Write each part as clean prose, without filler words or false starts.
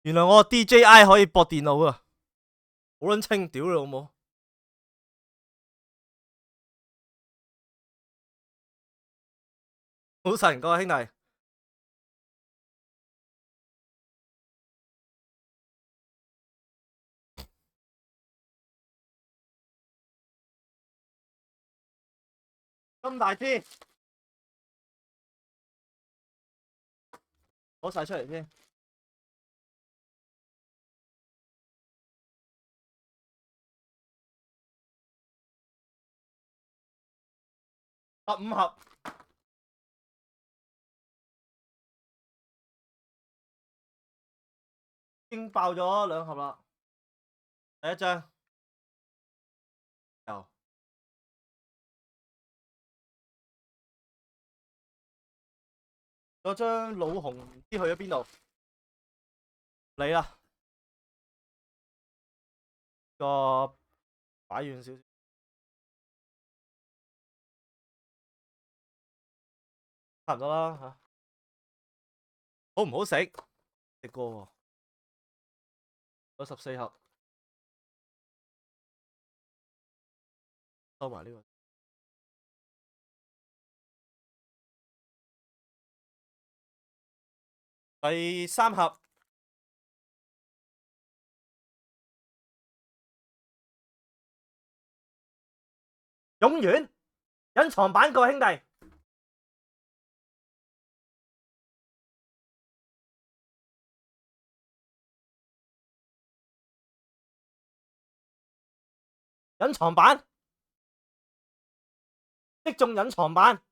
原來我 DJI 可以駁電腦啊，好撚清，屌你老母！早晨，各位兄弟，咁大支，攞晒出嚟先。15盒，已經爆咗2盒啦。第一張，有。嗰張老紅唔知去咗邊度，嚟啦，個擺遠少少，差唔多啦嚇。好唔好食？食過喎，有14盒，收埋呢個。第3盒，勇遠隱藏版個兄弟，隱藏版，擊中隱藏版，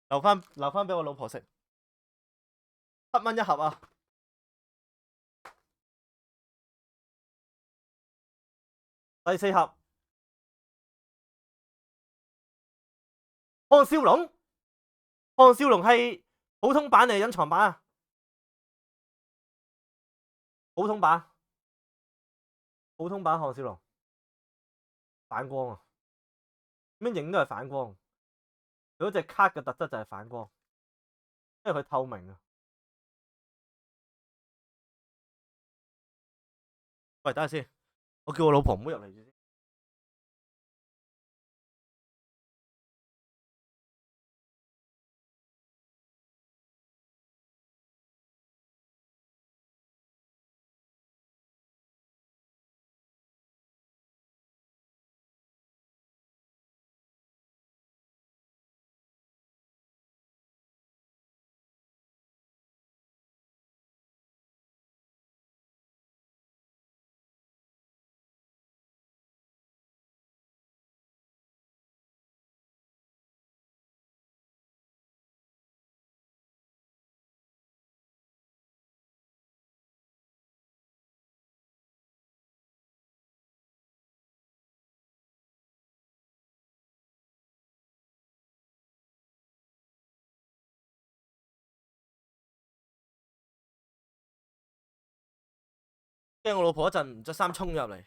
留翻俾我老婆食，7蚊1盒啊！第4盒，項少龍，項少龍係普通版定係隱藏版啊？普通版，普通版項少龍，反光啊！點樣影都係反光。佢嗰隻卡嘅特質就係反光，因為佢透明啊。喂，等下先，我叫我老婆唔好入嚟住先。驚我老婆一陣唔着衫衝入嚟。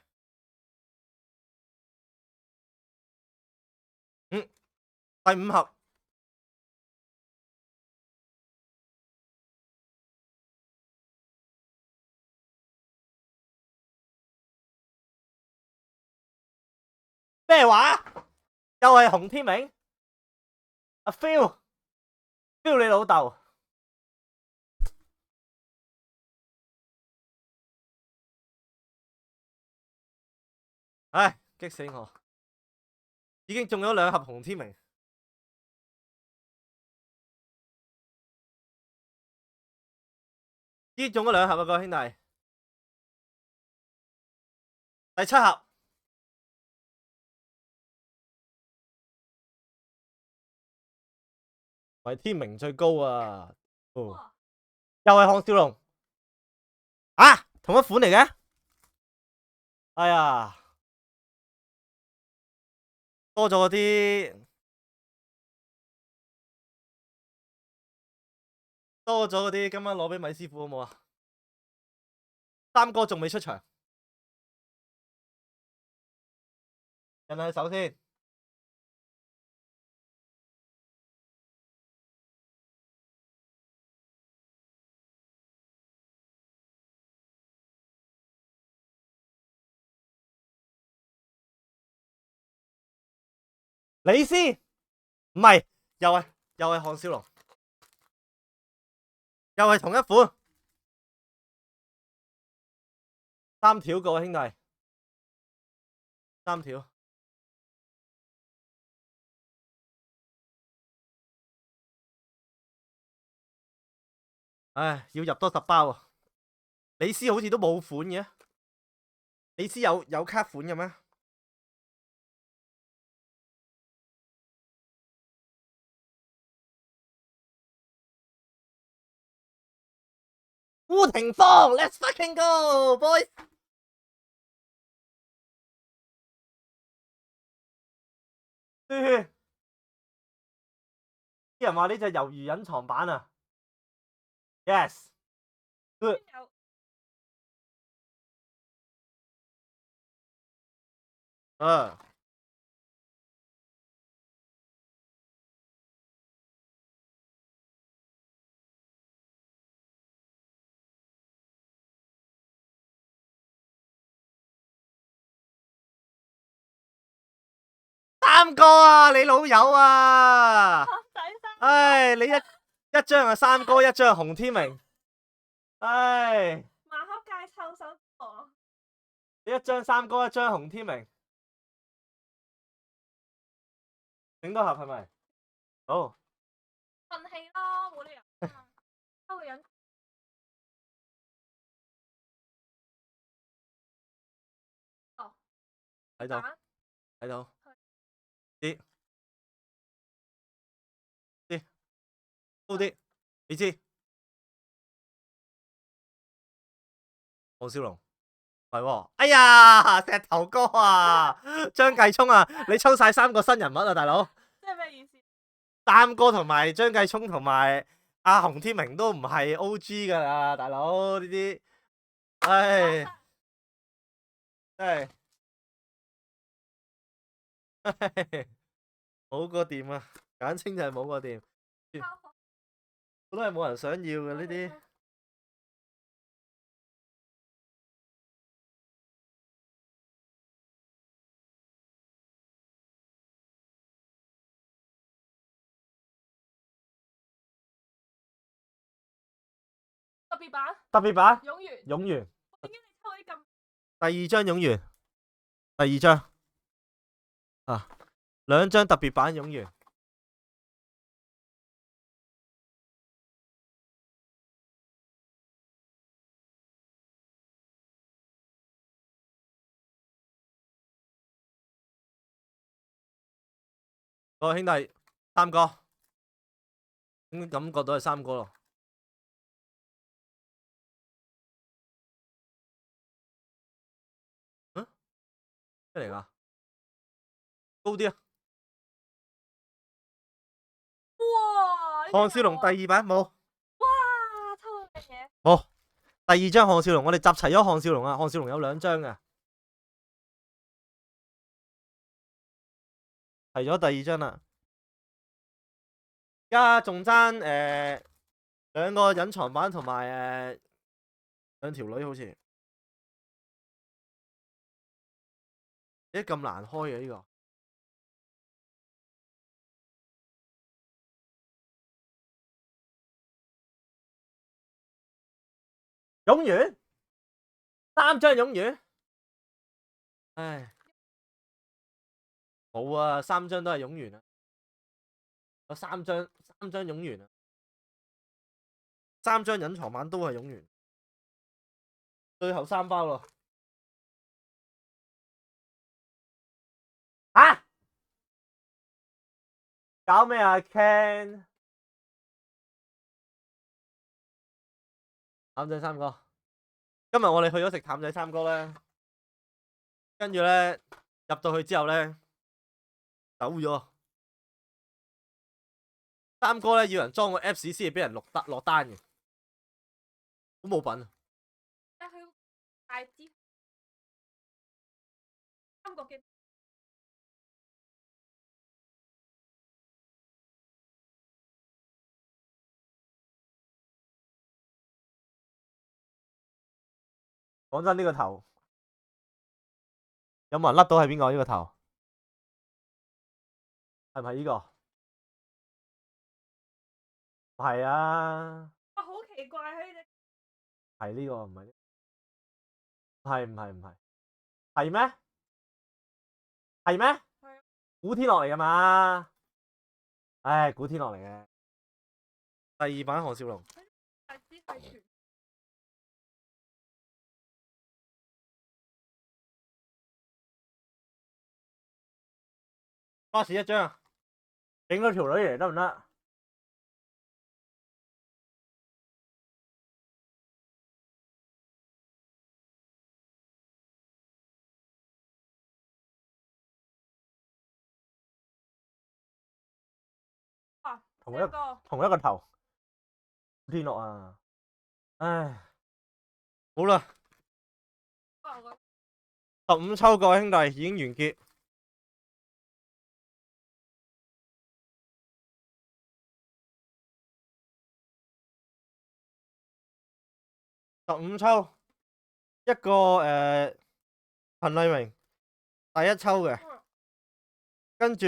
第5盒，咩話？又係洪天明？阿 Phil 你老豆。唉，激死我！已經中咗2盒洪天明，已經中咗2盒啊，各位兄弟。第7盒，為天明最高啊！哦，又係項少龍啊，同一款嚟嘅。哎呀，多咗嗰啲，今晚攞俾米師傅好冇啊？三哥仲未出場，人喺手先。李斯唔係，又係項少龍，又係同一款。三條個兄弟，三條。唉，要入多10包啊！李斯好似都冇款嘅，李斯有卡款嘅咩？烏廷芳 ，Let's fucking go boys！啲人話呢隻魷魚隱藏版啊 ，yes，good。三哥啊，你老友啊！唉，你一張係三哥，一張係洪天明。唉，馬克街抽手貨。你一張三哥，一張洪天明，整多盒係咪？好。運氣咯，冇理由。抽個人。哦。喺度，喺度。啲高啲，你知？項少龍，係喎。哎呀，石頭哥啊，張繼聰啊，你抽晒3個新人物啊，大佬。即係咩意思？三哥同埋張繼聰同埋阿洪天明都唔係 O.G. 噶啦，大佬呢啲，唉，真係冇個掂啊，簡稱就係冇個掂，都係冇人想要嘅呢啲。特別版。特別版。勇元。勇元。點解你抽啲咁？第2張勇元，第2張啊，2張特別版勇元。各位兄弟，三哥，應該感覺到係三哥咯。嗯？咩嚟㗎？高啲啊！哇！項少龍第2版冇。哇！抽到嘅嘢。冇。第2張項少龍，我哋集齊咗項少龍啊！項少龍有2張嘅，齊咗第2張啦。而家仲爭2個隱藏版同埋2條女好似。咦，咁難開嘅呢個？勇元，3張勇元。唉，冇啊，3張都係勇元啊，有3張勇元啊，3張隱藏版都係勇元，最後3包咯。啊！搞咩啊 Ken？譚仔三哥，今日我哋去咗食譚仔三哥咧，跟住咧入到去之後咧走咗。三哥咧要人裝個 Apps 先至俾人落單嘅，好冇品啊！但係佢大支三個嘅。講真，呢個頭有冇人甩到係邊個？呢個頭係咪呢個？唔係啊，哇，好奇怪佢哋。係呢個唔係？唔係，係咩？係咩？係啊。古天樂嚟㗎嘛？唉，古天樂嚟嘅。第二版項少龍。係知係全。巴士一張，影咗條女嚟得唔得啊，同一個。同一個頭，古天樂啊！唉，好啦，15抽各位兄弟已經完結。15抽，一個陳麗明第一抽嘅，跟住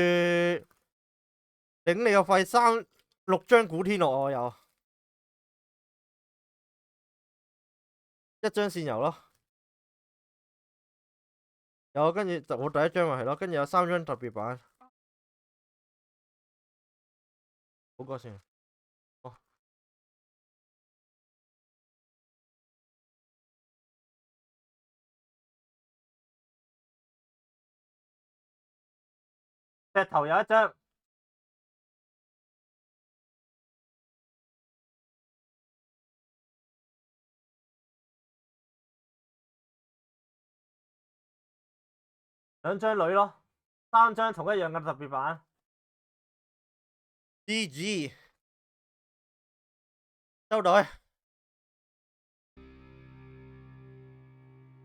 頂你個肺6張古天樂我有，一張線油咯，有跟住就我第一張咪係咯，跟住有3張特別版，好過先。哦，石頭有一張。2張女咯，3張同一樣嘅特別版。GG，收隊。